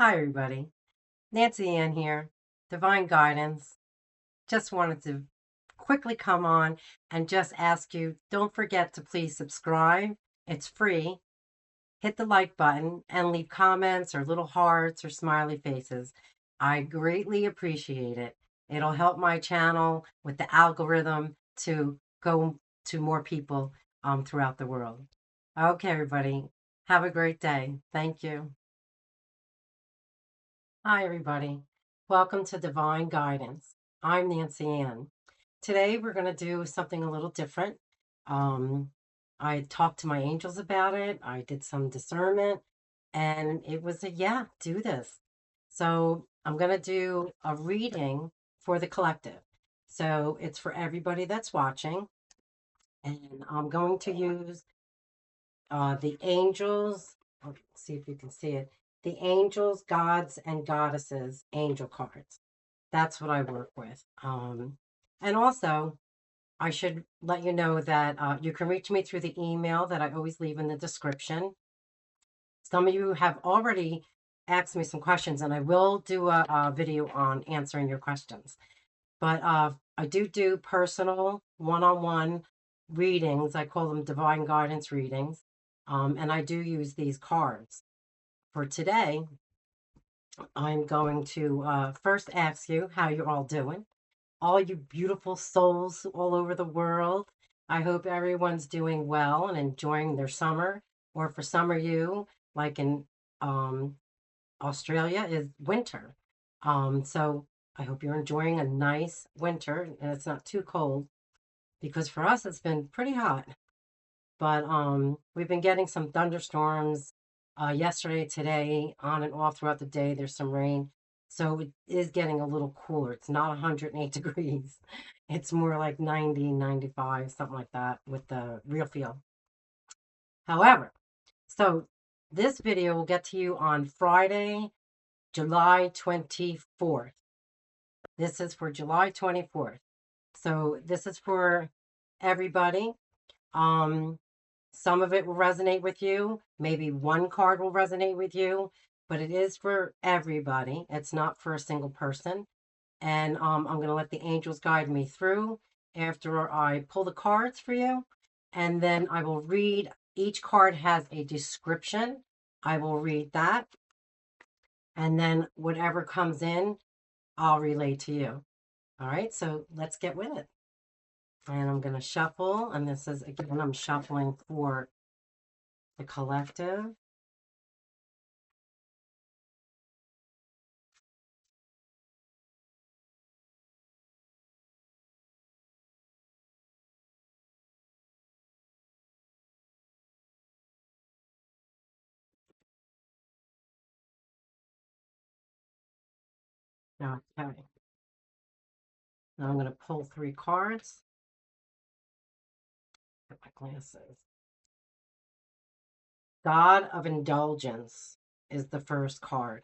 Hi, everybody. Nancy Ann here, Divine Guidance. Just wanted to quickly come on and just ask you don't forget to please subscribe. It's free. Hit the like button and leave comments or little hearts or smiley faces. I greatly appreciate it. It'll help my channel with the algorithm to go to more people throughout the world. Okay, everybody. Have a great day. Thank you. Hi, everybody. Welcome to Divine Guidance. I'm Nancy Ann. Today, we're going to do something a little different. I talked to my angels about it. I did some discernment, and it was a yeah, do this. So, I'm going to do a reading for the collective. So, it's for everybody that's watching, and I'm going to use the angels. Let's see if you can see it. The angels, gods, and goddesses angel cards. That's what I work with. And also, I should let you know that you can reach me through the email that I always leave in the description. Some of you have already asked me some questions, and I will do a video on answering your questions. But I do personal one-on-one readings. I call them divine guidance readings. And I do use these cards. For today, I'm going to first ask you how you're all doing. All you beautiful souls all over the world. I hope everyone's doing well and enjoying their summer. Or for some of you, like in um, Australia, is winter. So I hope you're enjoying a nice winter and it's not too cold because for us it's been pretty hot. But we've been getting some thunderstorms yesterday, today, on and off throughout the day. There's some rain. So it is getting a little cooler. It's not 108 degrees. It's more like 90, 95, something like that with the real feel. However, so this video will get to you on Friday, July 24th. This is for July 24th. So this is for everybody. Um, some of it will resonate with you. Maybe one card will resonate with you, but it is for everybody. It's not for a single person. And I'm going to let the angels guide me through after I pull the cards for you. And then I will read. Each card has a description. I will read that. And then whatever comes in, I'll relay to you. All right, so let's get with it. And I'm going to shuffle. And this is, again, I'm shuffling for the collective. Okay. Now I'm going to pull 3 cards. Get my glasses. God of Indulgence is the first card.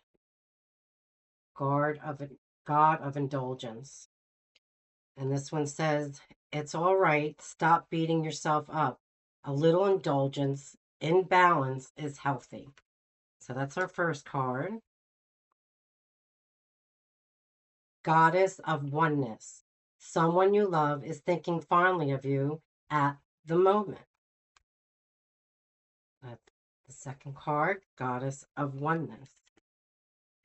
God of Indulgence. And this one says, it's all right. Stop beating yourself up. A little indulgence in balance is healthy. So that's our first card. Goddess of Oneness. Someone you love is thinking fondly of you at the moment. That's the second card, Goddess of Oneness.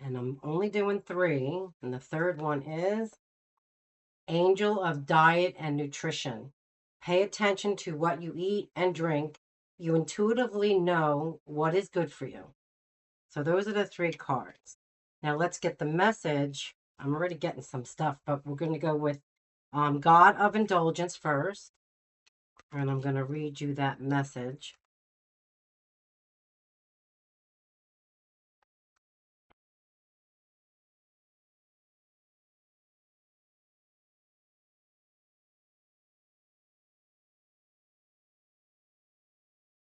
And I'm only doing 3. And the third one is Angel of Diet and Nutrition. Pay attention to what you eat and drink. You intuitively know what is good for you. So those are the 3 cards. Now let's get the message. I'm already getting some stuff, but we're going to go with God of Indulgence first. And I'm going to read you that message.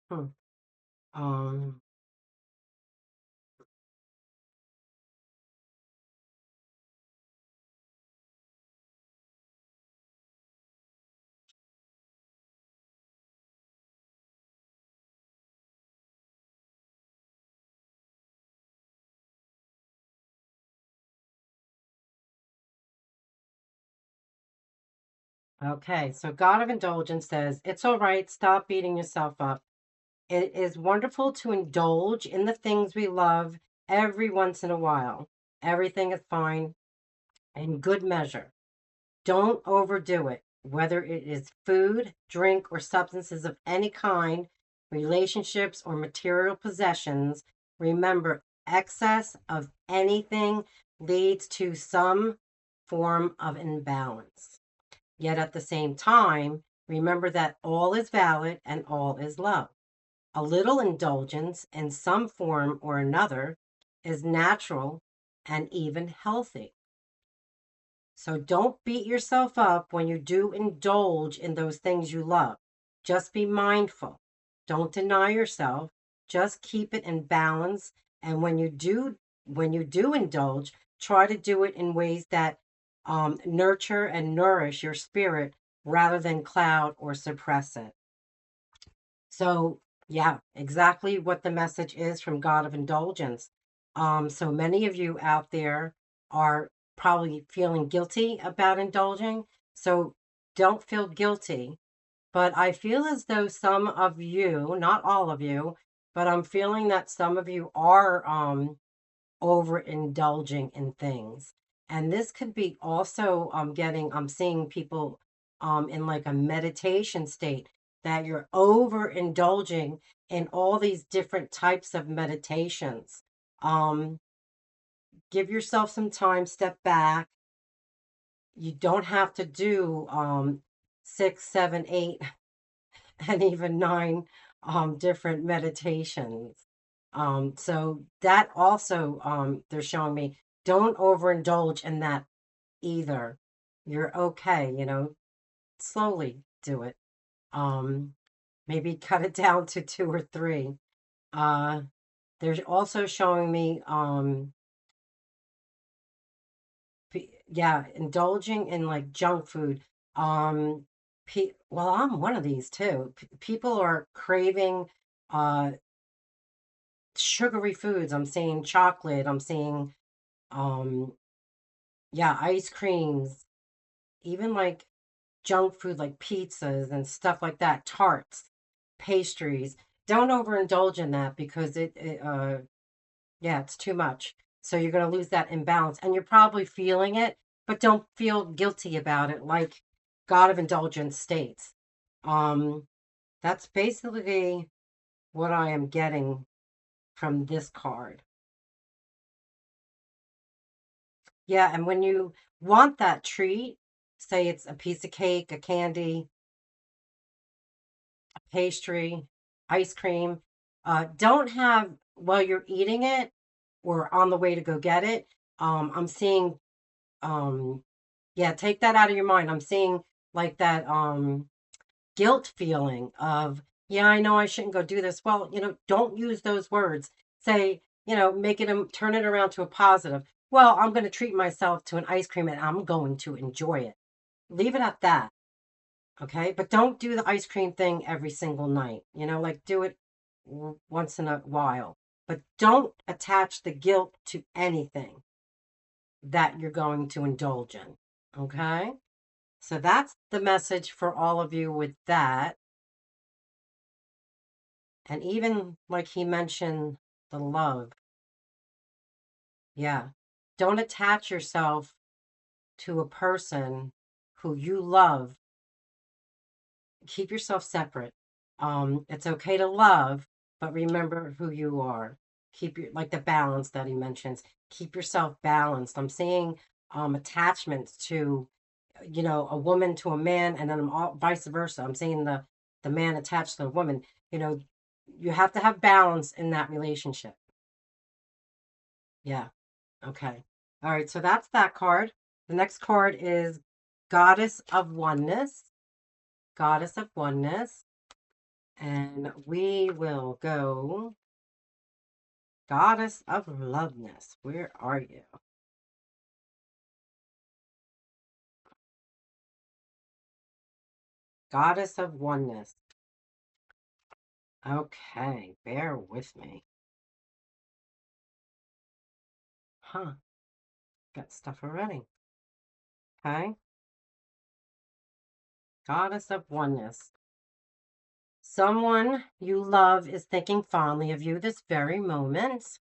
Hmm. Um, Okay, so God of Indulgence says, it's all right, stop beating yourself up. It is wonderful to indulge in the things we love every once in a while. Everything is fine in good measure. Don't overdo it, whether it is food, drink, or substances of any kind, relationships, or material possessions. Remember, excess of anything leads to some form of imbalance. Yet at the same time, remember that all is valid and all is love. A little indulgence in some form or another is natural and even healthy. So don't beat yourself up when you do indulge in those things you love. Just be mindful. Don't deny yourself. Just keep it in balance. And when you do indulge, try to do it in ways that nurture and nourish your spirit rather than cloud or suppress it. So, yeah, exactly what the message is from God of Indulgence. So many of you out there are probably feeling guilty about indulging. So don't feel guilty. But I feel as though some of you, not all of you, but I'm feeling that some of you are overindulging in things. And this could be also I'm seeing people in like a meditation state that you're overindulging in all these different types of meditations. Um, Give yourself some time, step back. You don't have to do 6, 7, 8, and even 9 different meditations. So that also they're showing me don't overindulge in that either. You're okay, slowly do it. Um, Maybe cut it down to 2 or 3. Uh, they're also showing me yeah, indulging in like junk food. Well, I'm one of these too. People are craving uh sugary foods. I'm seeing chocolate. I'm seeing um yeah, ice creams, even like junk food like pizzas and stuff like that, tarts, pastries. Don't overindulge in that because yeah, it's too much. So you're going to lose that imbalance and you're probably feeling it, but don't feel guilty about it like God of Indulgence states. Um that's basically what I am getting from this card. Yeah, and when you want that treat, say it's a piece of cake, a candy, a pastry, ice cream, don't have while you're eating it or on the way to go get it. I'm seeing, um, yeah, take that out of your mind. I'm seeing like that guilt feeling of, yeah, I know I shouldn't go do this. Well, don't use those words. Say, make it turn it around to a positive. Well, I'm going to treat myself to an ice cream and I'm going to enjoy it. Leave it at that. Okay. But don't do the ice cream thing every single night. Like do it once in a while. But don't attach the guilt to anything that you're going to indulge in. Okay. So that's the message for all of you with that. And even like he mentioned, the love. Yeah. Don't attach yourself to a person who you love. Keep yourself separate. It's okay to love, but remember who you are. Keep your like the balance that he mentions. Keep yourself balanced. I'm seeing attachments to, a woman to a man, and then all vice versa. I'm seeing the man attached to the woman. You know, you have to have balance in that relationship. Yeah. Okay. All right. So that's that card. The next card is Goddess of Oneness. Goddess of Oneness. And we will go Goddess of Loveness. Where are you? Goddess of Oneness. Okay. Bear with me. Huh. Got stuff already. Okay. Goddess of oneness. Someone you love is thinking fondly of you this very moment.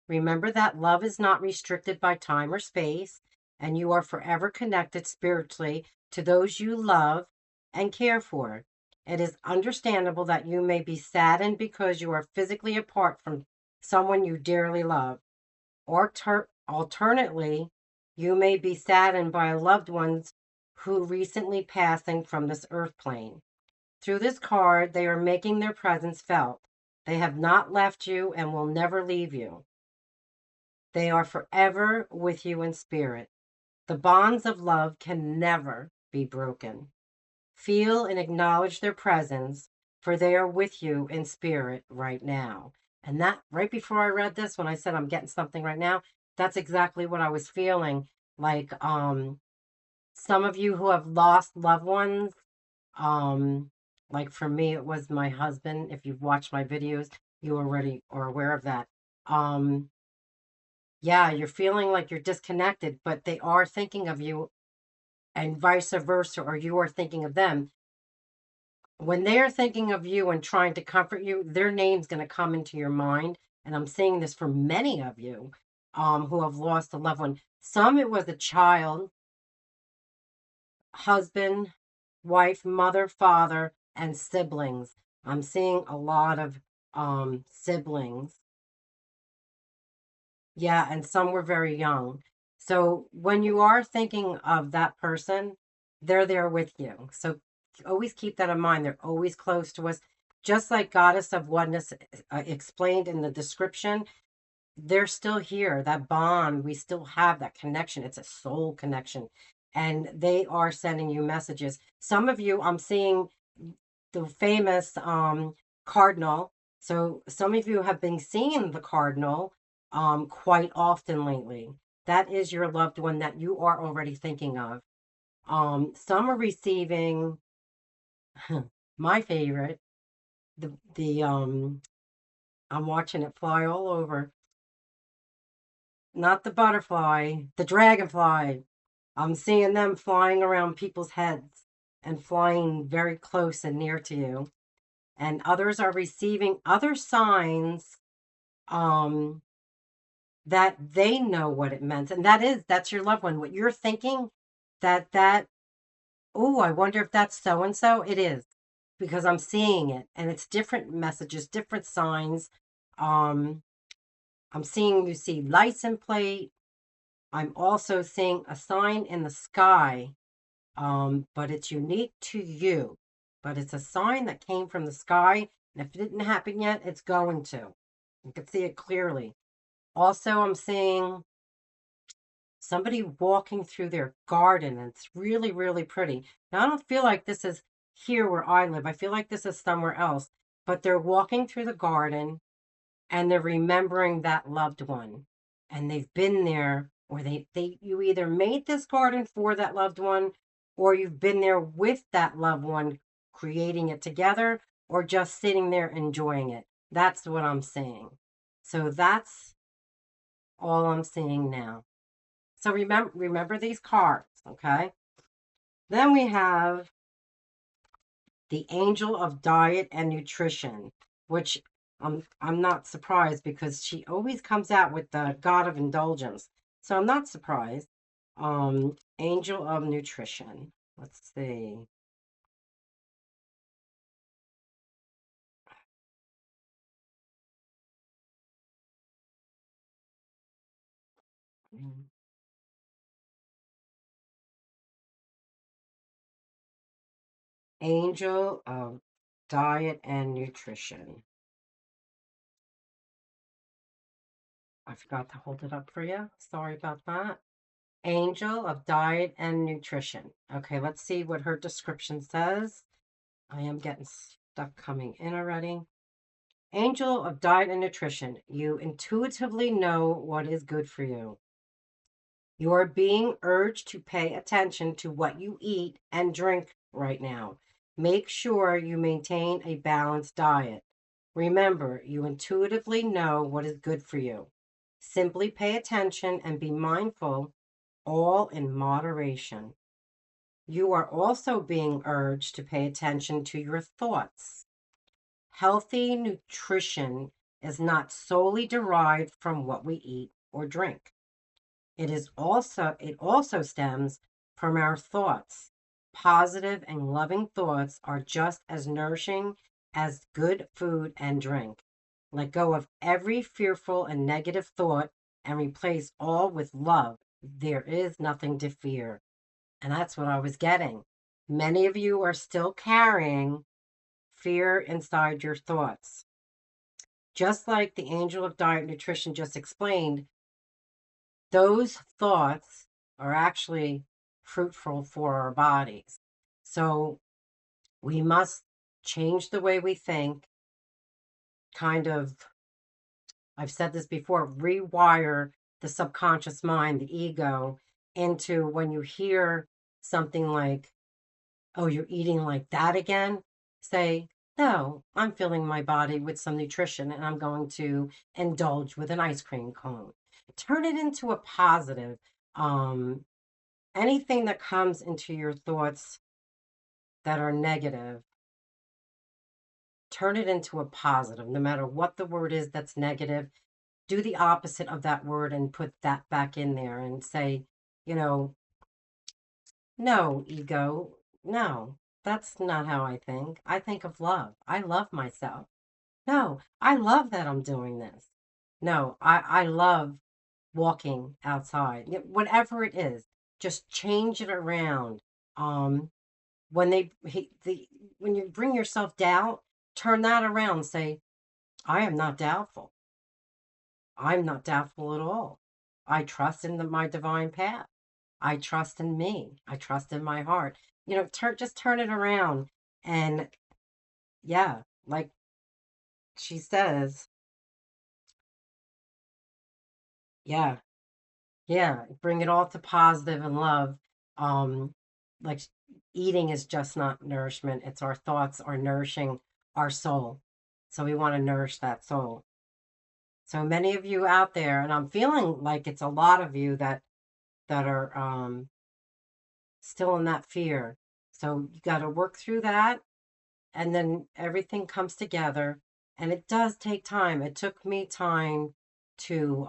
Remember that love is not restricted by time or space, and you are forever connected spiritually to those you love and care for. It is understandable that you may be saddened because you are physically apart from someone you dearly love. Or alternately, you may be saddened by loved ones who recently passing from this earth plane. Through this card, they are making their presence felt. They have not left you and will never leave you. They are forever with you in spirit. The bonds of love can never be broken. Feel and acknowledge their presence, for they are with you in spirit right now. And that, right before I read this, when I said I'm getting something right now, that's exactly what I was feeling. Like some of you who have lost loved ones, um, like for me, it was my husband. If you've watched my videos, you already are aware of that. Yeah, you're feeling like you're disconnected, but they are thinking of you and vice versa, or you are thinking of them. When they're thinking of you and trying to comfort you, their name's going to come into your mind. And I'm seeing this for many of you who have lost a loved one. Some it was a child, husband, wife, mother, father, and siblings. I'm seeing a lot of siblings. Yeah, and some were very young. So when you are thinking of that person, they're there with you. So always keep that in mind. They're always close to us. Just like Goddess of Oneness explained in the description, they're still here. That bond, we still have that connection. It's a soul connection. And they are sending you messages. Some of you, I'm seeing the famous cardinal. So some of you have been seeing the cardinal quite often lately. That is your loved one that you are already thinking of. Some are receiving my favorite, the I'm watching it fly all over. Not the butterfly, the dragonfly. I'm seeing them flying around people's heads and flying very close and near to you. And others are receiving other signs um that they know what it meant, and that's your loved one. What you're thinking, that oh, I wonder if that's so and so. It is, because I'm seeing it, and it's different messages, different signs. um I'm seeing, you see license plate. I'm also seeing a sign in the sky, but it's unique to you. But it's a sign that came from the sky, and if it didn't happen yet, it's going to. You can see it clearly. Also, I'm seeing somebody walking through their garden, and it's really, really pretty. Now, I don't feel like this is here where I live. I feel like this is somewhere else. But they're walking through the garden, and they're remembering that loved one. And they've been there, or you either made this garden for that loved one, or you've been there with that loved one, creating it together, or just sitting there enjoying it. That's what I'm saying. So that's all I'm seeing now. So remember these cards, okay? Then we have the Angel of Diet and Nutrition, which I'm not surprised, because she always comes out with the God of Indulgence. So I'm not surprised. Angel of Nutrition. Let's see. Angel of Diet and Nutrition. I forgot to hold it up for you. Sorry about that. Angel of Diet and Nutrition. Okay, let's see what her description says. I am getting stuff coming in already. Angel of Diet and Nutrition. You intuitively know what is good for you. You are being urged to pay attention to what you eat and drink right now. Make sure you maintain a balanced diet. Remember, you intuitively know what is good for you. Simply pay attention and be mindful, all in moderation. You are also being urged to pay attention to your thoughts. Healthy nutrition is not solely derived from what we eat or drink. It also stems from our thoughts. Positive and loving thoughts are just as nourishing as good food and drink. Let go of every fearful and negative thought and replace all with love. There is nothing to fear. And that's what I was getting. Many of you are still carrying fear inside your thoughts. Just like the angel of diet nutrition just explained, those thoughts are actually fruitful for our bodies. So we must change the way we think, kind of, I've said this before, rewire the subconscious mind, the ego, into when you hear something like, oh, you're eating like that again, say, no, I'm filling my body with some nutrition and I'm going to indulge with an ice cream cone. Turn it into a positive. Anything that comes into your thoughts that are negative, turn it into a positive. No matter what the word is that's negative, do the opposite of that word and put that back in there and say, you know, no, ego, no, that's not how I think. I think of love. I love myself. No, I love that I'm doing this. No, I love walking outside. Whatever it is, just change it around. Um, when when you bring yourself down, turn that around and say, I am not doubtful. I'm not doubtful at all. I trust in my divine path. I trust in me. I trust in my heart. Just turn it around. And yeah, like she says, yeah, yeah, bring it all to positive and love. Um, like eating is just not nourishment. It's our thoughts are nourishing our soul. So we want to nourish that soul. So many of you out there, and I'm feeling like it's a lot of you that are still in that fear. So you got to work through that, and then everything comes together. And it does take time. It took me time to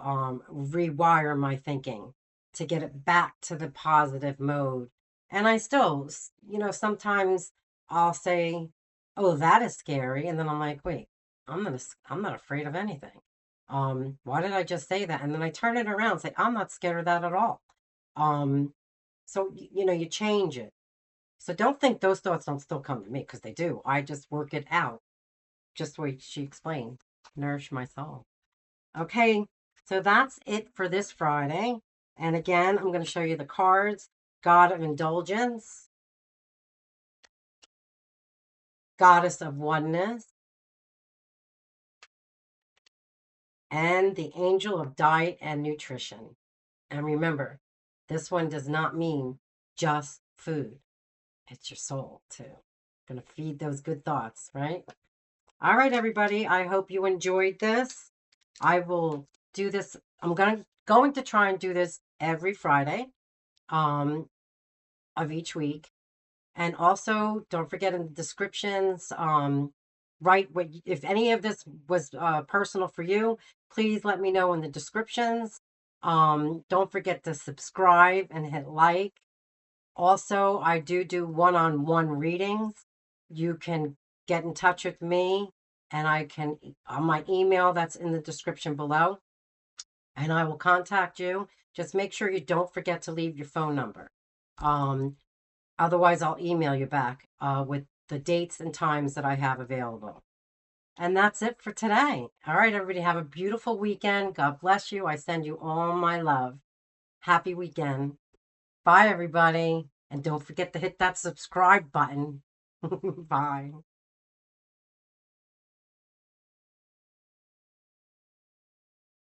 rewire my thinking to get it back to the positive mode. And I still, sometimes I'll say, "Oh, that is scary," and then I'm like, "Wait, I'm not afraid of anything. Why did I just say that?" And then I turn it around and say, "I'm not scared of that at all." Um, so you change it. So don't think those thoughts don't still come to me, because they do. I just work it out, just the way she explained. Nourish my soul. Okay, so that's it for this Friday. And again, I'm going to show you the cards. God of Indulgence, Goddess of Oneness, and the Angel of Diet and Nutrition. And remember, this one does not mean just food. It's your soul, too. Going to feed those good thoughts, right? All right, everybody. I hope you enjoyed this. I will do this. I'm going to try and do this every Friday of each week. And also, don't forget in the descriptions, write what if any of this was personal for you. Please let me know in the descriptions. Don't forget to subscribe and hit like. Also, I do one-on-one readings. You can get in touch with me, and I can on my email that's in the description below, and I will contact you. Just make sure you don't forget to leave your phone number. Otherwise, I'll email you back with the dates and times that I have available. And that's it for today. All right, everybody, have a beautiful weekend. God bless you. I send you all my love. Happy weekend. Bye, everybody. And don't forget to hit that subscribe button. Bye.